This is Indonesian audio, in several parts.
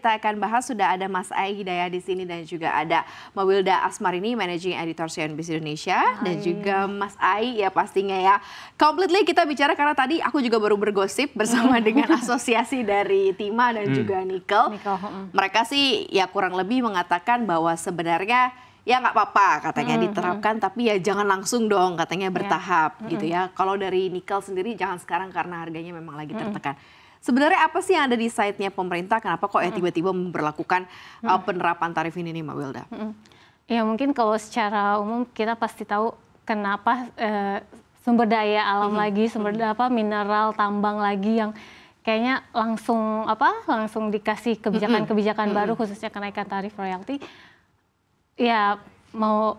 kita akan bahas sudah ada Mas Ai Hidayah di sini dan juga ada Mawilda Asmarini, Managing Editor CNBC Indonesia. Hai. Dan juga Mas Ai ya pastinya ya. Completely kita bicara karena tadi aku juga baru bergosip bersama dengan asosiasi dari Tima dan juga Nickel. Mereka sih ya kurang lebih mengatakan bahwa sebenarnya ya nggak apa-apa katanya diterapkan, tapi ya jangan langsung dong katanya bertahap gitu ya. Kalau dari Nickel sendiri jangan sekarang karena harganya memang lagi tertekan. Sebenarnya apa sih yang ada di site-nya pemerintah? Kenapa kok ya tiba-tiba memberlakukan penerapan tarif ini nih Mbak Wilda? Ya mungkin kalau secara umum kita pasti tahu kenapa sumber daya alam lagi, sumber mineral tambang lagi yang kayaknya langsung dikasih kebijakan-kebijakan baru khususnya kenaikan tarif royalti. Ya mau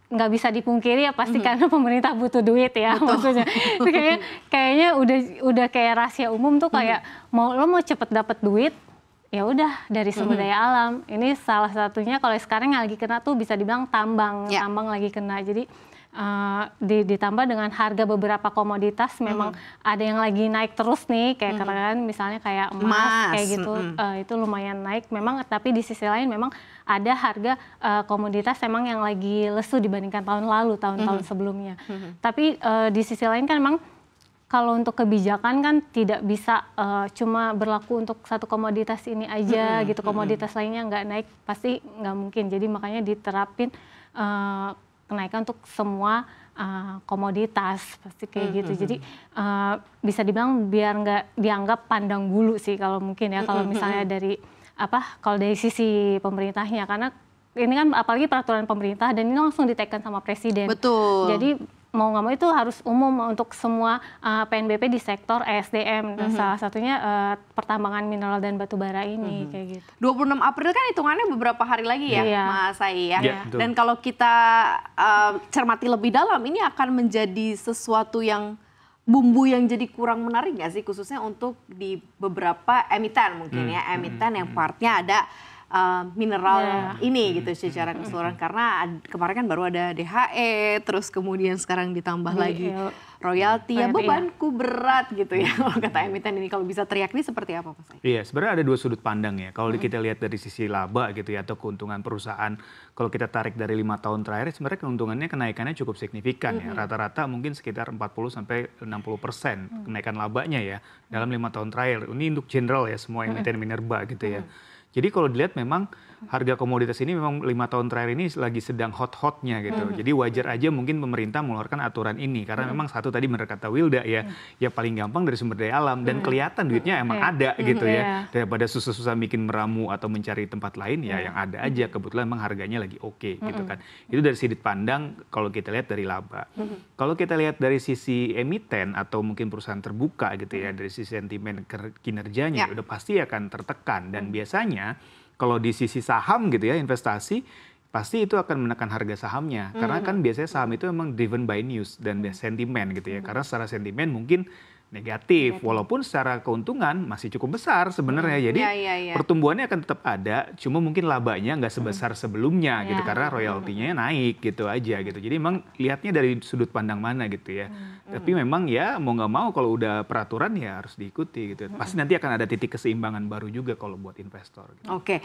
nggak bisa dipungkiri ya pasti karena pemerintah butuh duit ya. Maksudnya kayaknya udah kayak rahasia umum tuh kayak lo mau cepet dapet duit ya udah dari sumber daya alam. Ini salah satunya kalau sekarang yang lagi kena tuh bisa dibilang tambang lagi kena. Jadi ditambah dengan harga beberapa komoditas memang ada yang lagi naik terus nih kayak katakan misalnya kayak emas kayak gitu itu lumayan naik memang, tapi di sisi lain memang ada harga komoditas memang yang lagi lesu dibandingkan tahun lalu, tahun-tahun sebelumnya. Tapi di sisi lain kan memang kalau untuk kebijakan kan tidak bisa cuma berlaku untuk satu komoditas ini aja gitu, komoditas lainnya nggak naik pasti nggak mungkin. Jadi makanya diterapin kenaikan untuk semua komoditas pasti kayak gitu. Jadi bisa dibilang biar nggak dianggap pandang bulu sih kalau mungkin ya kalau misalnya dari kalau dari sisi pemerintahnya, karena ini kan apalagi peraturan pemerintah dan ini langsung diteken sama presiden. Betul. Jadi mau nggak mau itu harus umum untuk semua PNBP di sektor ESDM. Salah satunya pertambangan mineral dan batu bara ini kayak gitu. 26 April kan hitungannya beberapa hari lagi ya, Mas Ai ya. Dan kalau kita cermati lebih dalam, ini akan menjadi sesuatu yang bumbu yang jadi kurang menarik nggak sih, khususnya untuk di beberapa emiten mungkin ya, emiten yang partnya ada mineral ini gitu secara keseluruhan, karena kemarin kan baru ada DHE, terus kemudian sekarang ditambah lagi royalti, ya bebanku berat gitu ya kalau kata emiten ini. Kalau bisa teriak ini seperti apa Mas? Iya, sebenarnya ada dua sudut pandang ya. Kalau kita lihat dari sisi laba gitu ya atau keuntungan perusahaan, kalau kita tarik dari 5 tahun terakhir sebenarnya keuntungannya kenaikannya cukup signifikan ya. Rata-rata mungkin sekitar 40-60% kenaikan labanya ya dalam 5 tahun terakhir. Ini untuk general ya, semua emiten minerba gitu ya. Jadi kalau dilihat memang harga komoditas ini memang 5 tahun terakhir ini lagi sedang hot-hotnya gitu. Jadi wajar aja mungkin pemerintah mengeluarkan aturan ini karena memang satu tadi benar kata Wilda ya paling gampang dari sumber daya alam dan kelihatan duitnya emang ada gitu ya. Daripada susah-susah bikin meramu atau mencari tempat lain ya yang ada aja, kebetulan memang harganya lagi oke gitu kan. Itu dari sudut pandang kalau kita lihat dari laba. Kalau kita lihat dari sisi emiten atau mungkin perusahaan terbuka gitu ya, dari sisi sentimen kinerjanya udah pasti akan tertekan dan biasanya kalau di sisi saham gitu ya, investasi, pasti itu akan menekan harga sahamnya. Karena kan biasanya saham itu memang driven by news dan sentimen gitu ya. Karena secara sentimen mungkin negatif, walaupun secara keuntungan masih cukup besar sebenarnya. Jadi pertumbuhannya akan tetap ada, cuma mungkin labanya nggak sebesar sebelumnya gitu. Karena royaltinya naik gitu aja gitu. Jadi memang lihatnya dari sudut pandang mana gitu ya. Tapi memang ya mau nggak mau kalau udah peraturan ya harus diikuti gitu. Pasti nanti akan ada titik keseimbangan baru juga kalau buat investor. Gitu. Oke.